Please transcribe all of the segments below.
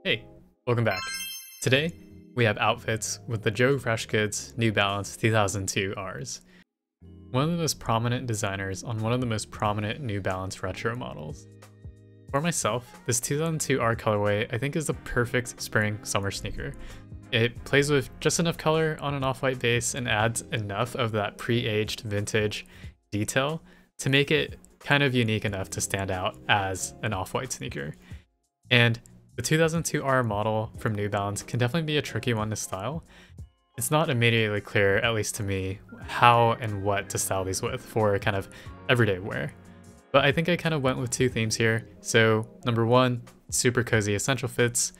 Hey, welcome back. Today, we have outfits with the Joe Freshgoods New Balance 2002 Rs. One of the most prominent designers on one of the most prominent New Balance retro models. For myself, this 2002 R colorway I think is the perfect spring-summer sneaker. It plays with just enough color on an off-white base and adds enough of that pre-aged vintage detail to make it kind of unique enough to stand out as an off-white sneaker. And the 2002 R model from New Balance can definitely be a tricky one to style. It's not immediately clear, at least to me, how and what to style these with for kind of everyday wear. But I think I kind of went with two themes here. So number one, super cozy essential fits.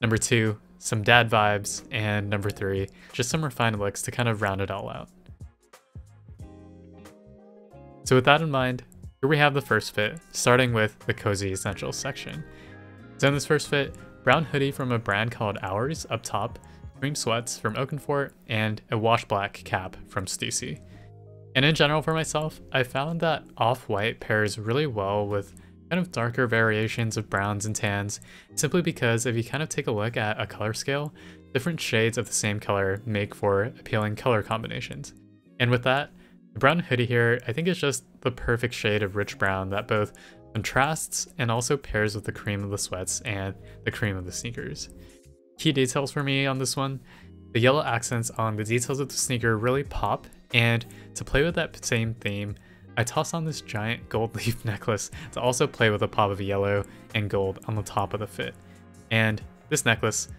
Number two, some dad vibes. And number three, just some refined looks to kind of round it all out. So with that in mind, here we have the first fit, starting with the cozy essentials section. So in this first fit, brown hoodie from a brand called Airism up top, cream sweats from Oakenfort, and a wash black cap from Stussy. And in general for myself, I found that off-white pairs really well with kind of darker variations of browns and tans, simply because if you kind of take a look at a color scale, different shades of the same color make for appealing color combinations. And with that, the brown hoodie here I think is just the perfect shade of rich brown that both contrasts and also pairs with the cream of the sweats and the cream of the sneakers. Key details for me on this one, the yellow accents on the details of the sneaker really pop, and to play with that same theme, I toss on this giant gold leaf necklace to also play with a pop of yellow and gold on the top of the fit. And this necklace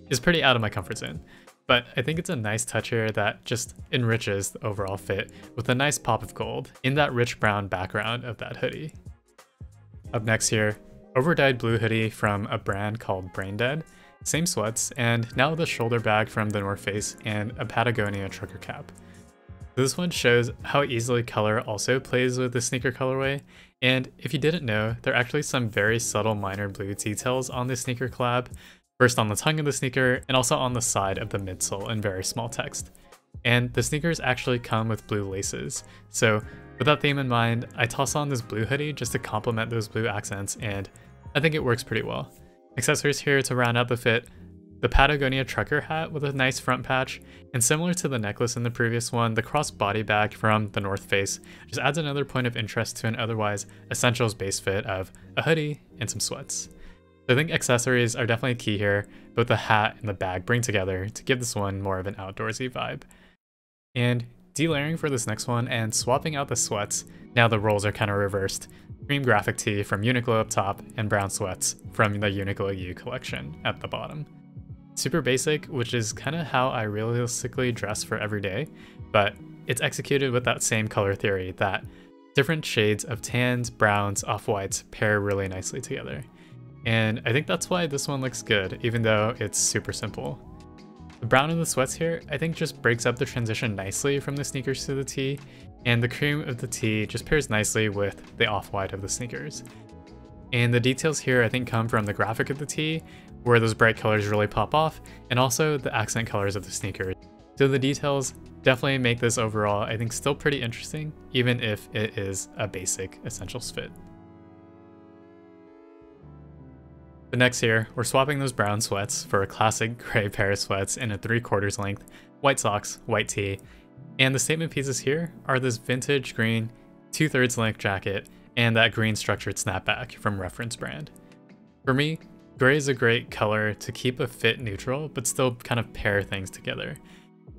is pretty out of my comfort zone, but I think it's a nice touch here that just enriches the overall fit with a nice pop of gold in that rich brown background of that hoodie. Up next here, overdyed blue hoodie from a brand called Braindead, same sweats, and now the shoulder bag from the North Face and a Patagonia trucker cap. This one shows how easily color also plays with the sneaker colorway, and if you didn't know, there are actually some very subtle minor blue details on this sneaker collab, first on the tongue of the sneaker and also on the side of the midsole in very small text. And the sneakers actually come with blue laces, so with that theme in mind, I toss on this blue hoodie just to complement those blue accents, and I think it works pretty well. Accessories here to round out the fit, the Patagonia trucker hat with a nice front patch, and similar to the necklace in the previous one, the crossbody bag from the North Face just adds another point of interest to an otherwise essentials base fit of a hoodie and some sweats. So I think accessories are definitely key here, both the hat and the bag bring together to give this one more of an outdoorsy vibe. And delayering for this next one and swapping out the sweats, now the roles are kind of reversed. Cream graphic tee from Uniqlo up top and brown sweats from the Uniqlo U collection at the bottom. Super basic, which is kind of how I realistically dress for every day, but it's executed with that same color theory that different shades of tans, browns, off-whites pair really nicely together. And I think that's why this one looks good, even though it's super simple. The brown in the sweats here, I think just breaks up the transition nicely from the sneakers to the tee, and the cream of the tee just pairs nicely with the off-white of the sneakers. And the details here I think come from the graphic of the tee, where those bright colors really pop off, and also the accent colors of the sneakers. So the details definitely make this overall I think still pretty interesting, even if it is a basic essentials fit. But next here, we're swapping those brown sweats for a classic gray pair of sweats in a 3/4 length, white socks, white tee, and the statement pieces here are this vintage green 2/3 length jacket and that green structured snapback from ReferenceBrand. For me, gray is a great color to keep a fit neutral, but still kind of pair things together.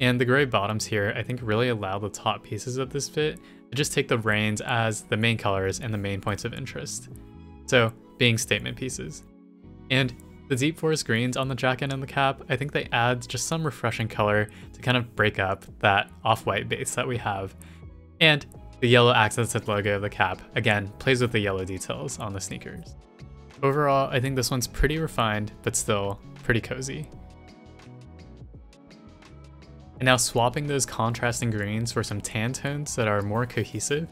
And the gray bottoms here I think really allow the top pieces of this fit to just take the reins as the main colors and the main points of interest. So, being statement pieces. And the deep forest greens on the jacket and the cap, I think they add just some refreshing color to kind of break up that off-white base that we have. And the yellow accented logo of the cap, again, plays with the yellow details on the sneakers. Overall, I think this one's pretty refined, but still pretty cozy. And now swapping those contrasting greens for some tan tones that are more cohesive,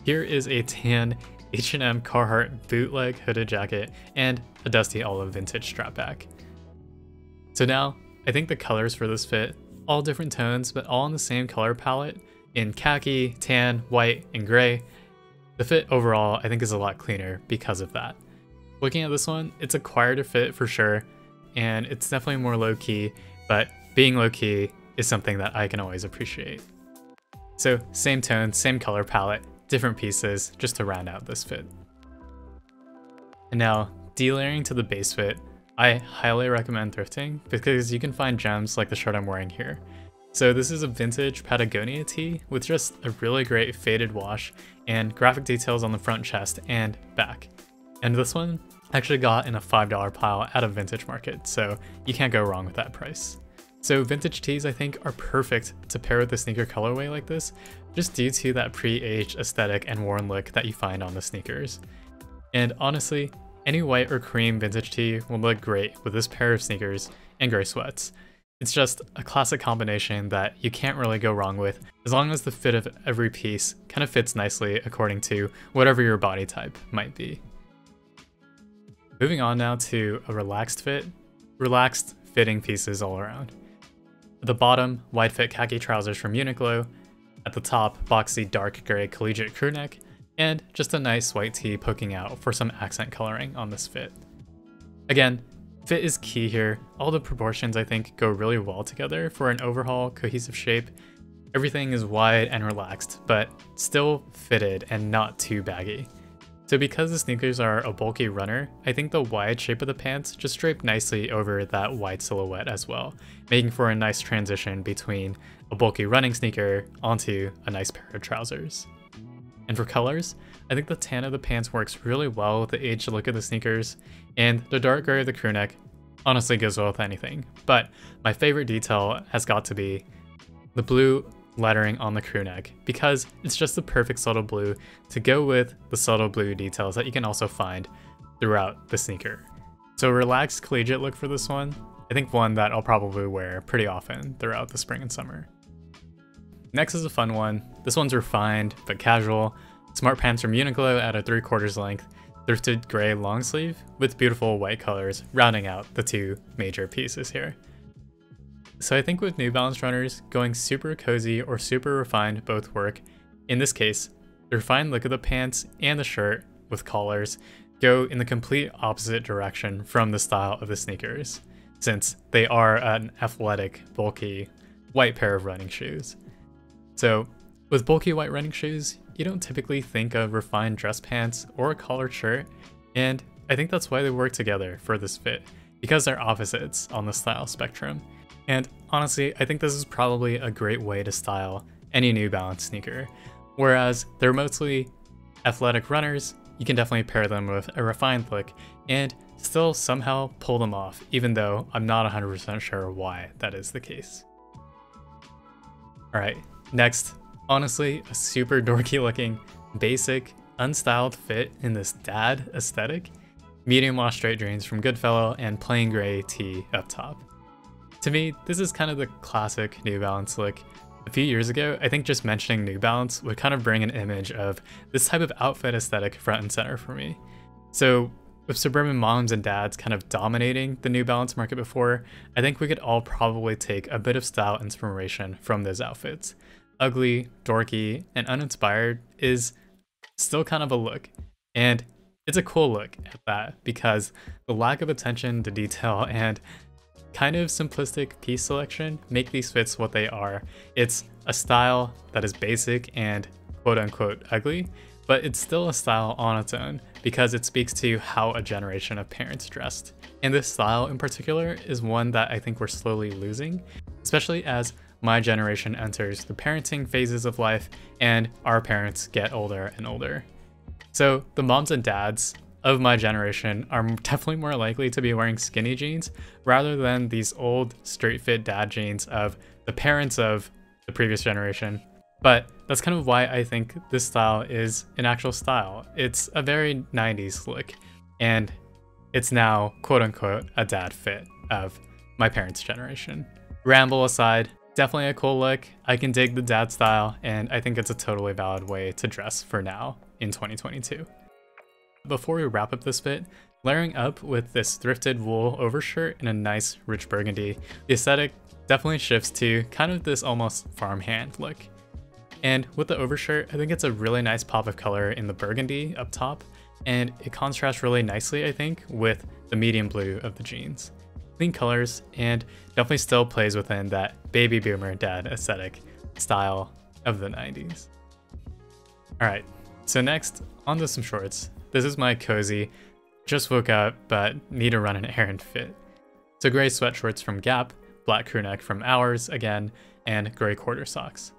here is a tan H&M Carhartt bootleg hooded jacket and a dusty olive vintage strapback. So now, I think the colors for this fit, all different tones, but all in the same color palette in khaki, tan, white, and gray. The fit overall I think is a lot cleaner because of that. Looking at this one, it's a quieter fit for sure, and it's definitely more low-key, but being low-key is something that I can always appreciate. So same tone, same color palette, different pieces just to round out this fit. And now, delayering to the base fit, I highly recommend thrifting because you can find gems like the shirt I'm wearing here. So this is a vintage Patagonia tee with just a really great faded wash and graphic details on the front chest and back. And this one actually got in a $5 pile at a vintage market, so you can't go wrong with that price. So vintage tees I think are perfect to pair with a sneaker colorway like this, just due to that pre-aged aesthetic and worn look that you find on the sneakers. And honestly, any white or cream vintage tee will look great with this pair of sneakers and gray sweats. It's just a classic combination that you can't really go wrong with, as long as the fit of every piece kind of fits nicely according to whatever your body type might be. Moving on now to a relaxed fit, relaxed fitting pieces all around. At the bottom, wide fit khaki trousers from Uniqlo. At the top, boxy dark gray collegiate crew neck, and just a nice white tee poking out for some accent coloring on this fit. Again, fit is key here. All the proportions I think go really well together for an overall cohesive shape. Everything is wide and relaxed, but still fitted and not too baggy. So because the sneakers are a bulky runner, I think the wide shape of the pants just drape nicely over that wide silhouette as well, making for a nice transition between a bulky running sneaker onto a nice pair of trousers. And for colors, I think the tan of the pants works really well with the aged look of the sneakers, and the dark gray of the crew neck honestly goes well with anything. But my favorite detail has got to be the blue lettering on the crew neck, because it's just the perfect subtle blue to go with the subtle blue details that you can also find throughout the sneaker. So a relaxed collegiate look for this one, I think one that I'll probably wear pretty often throughout the spring and summer. Next is a fun one. This one's refined but casual. Smart pants from Uniqlo at a 3/4 length, thrifted gray long sleeve with beautiful white colors rounding out the two major pieces here. So I think with New Balance runners, going super cozy or super refined both work. In this case, the refined look of the pants and the shirt with collars go in the complete opposite direction from the style of the sneakers, since they are an athletic, bulky, white pair of running shoes. So with bulky white running shoes, you don't typically think of refined dress pants or a collared shirt, and I think that's why they work together for this fit, because they're opposites on the style spectrum. And honestly, I think this is probably a great way to style any New Balance sneaker. Whereas they're mostly athletic runners, you can definitely pair them with a refined look and still somehow pull them off, even though I'm not 100% sure why that is the case. Alright, next, honestly, a super dorky looking, basic, unstyled fit in this dad aesthetic. Medium wash straight jeans from Goodfellow and plain gray tee up top. To me, this is kind of the classic New Balance look. A few years ago, I think just mentioning New Balance would kind of bring an image of this type of outfit aesthetic front and center for me. So with suburban moms and dads kind of dominating the New Balance market before, I think we could all probably take a bit of style inspiration from those outfits. Ugly, dorky, and uninspired is still kind of a look. And it's a cool look at that, because the lack of attention to detail and kind of simplistic piece selection make these fits what they are. It's a style that is basic and quote-unquote ugly, but it's still a style on its own because it speaks to how a generation of parents dressed. And this style in particular is one that I think we're slowly losing, especially as my generation enters the parenting phases of life and our parents get older and older. So the moms and dads of my generation are definitely more likely to be wearing skinny jeans rather than these old straight fit dad jeans of the parents of the previous generation. But that's kind of why I think this style is an actual style. It's a very 90s look, and it's now quote unquote a dad fit of my parents' generation. Ramble aside, definitely a cool look. I can dig the dad style, and I think it's a totally valid way to dress for now in 2022. Before we wrap up this fit, layering up with this thrifted wool overshirt in a nice rich burgundy, the aesthetic definitely shifts to kind of this almost farmhand look. And with the overshirt, I think it's a really nice pop of color in the burgundy up top, and it contrasts really nicely, I think, with the medium blue of the jeans. I clean colors, and definitely still plays within that baby boomer dad aesthetic style of the 90s. Alright, so next, onto some shorts. This is my cozy, just woke up but need to run an errand fit. So gray sweatshorts from Gap, black crewneck from Ours again, and gray quarter socks.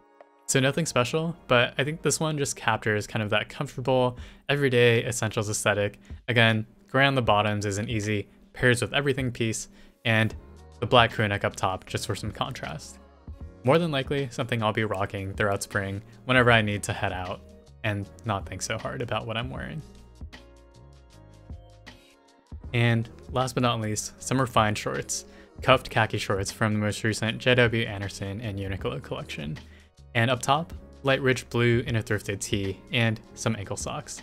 So nothing special, but I think this one just captures kind of that comfortable, everyday essentials aesthetic. Again, gray on the bottoms is an easy pairs with everything piece, and the black crewneck up top just for some contrast. More than likely, something I'll be rocking throughout spring whenever I need to head out and not think so hard about what I'm wearing. And last but not least, some refined shorts, cuffed khaki shorts from the most recent JW Anderson and Uniqlo collection. And up top, light rich blue in a thrifted tee and some ankle socks.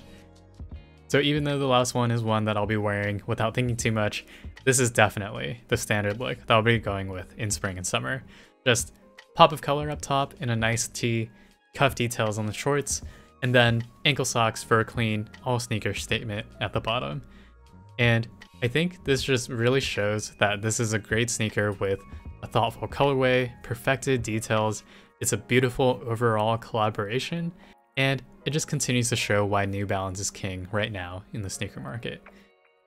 So even though the last one is one that I'll be wearing without thinking too much, this is definitely the standard look that I'll be going with in spring and summer. Just pop of color up top in a nice tee, cuff details on the shorts, and then ankle socks for a clean all sneaker statement at the bottom. And I think this just really shows that this is a great sneaker with a thoughtful colorway, perfected details. It's a beautiful overall collaboration, and it just continues to show why New Balance is king right now in the sneaker market.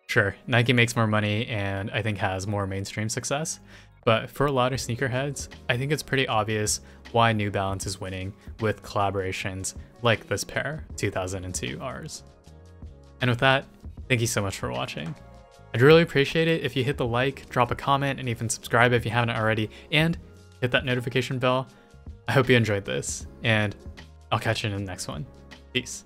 Sure, Nike makes more money and I think has more mainstream success, but for a lot of sneakerheads, I think it's pretty obvious why New Balance is winning with collaborations like this pair, 2002 Rs. And with that, thank you so much for watching. I'd really appreciate it if you hit the like, drop a comment, and even subscribe if you haven't already, and hit that notification bell. I hope you enjoyed this, and I'll catch you in the next one. Peace.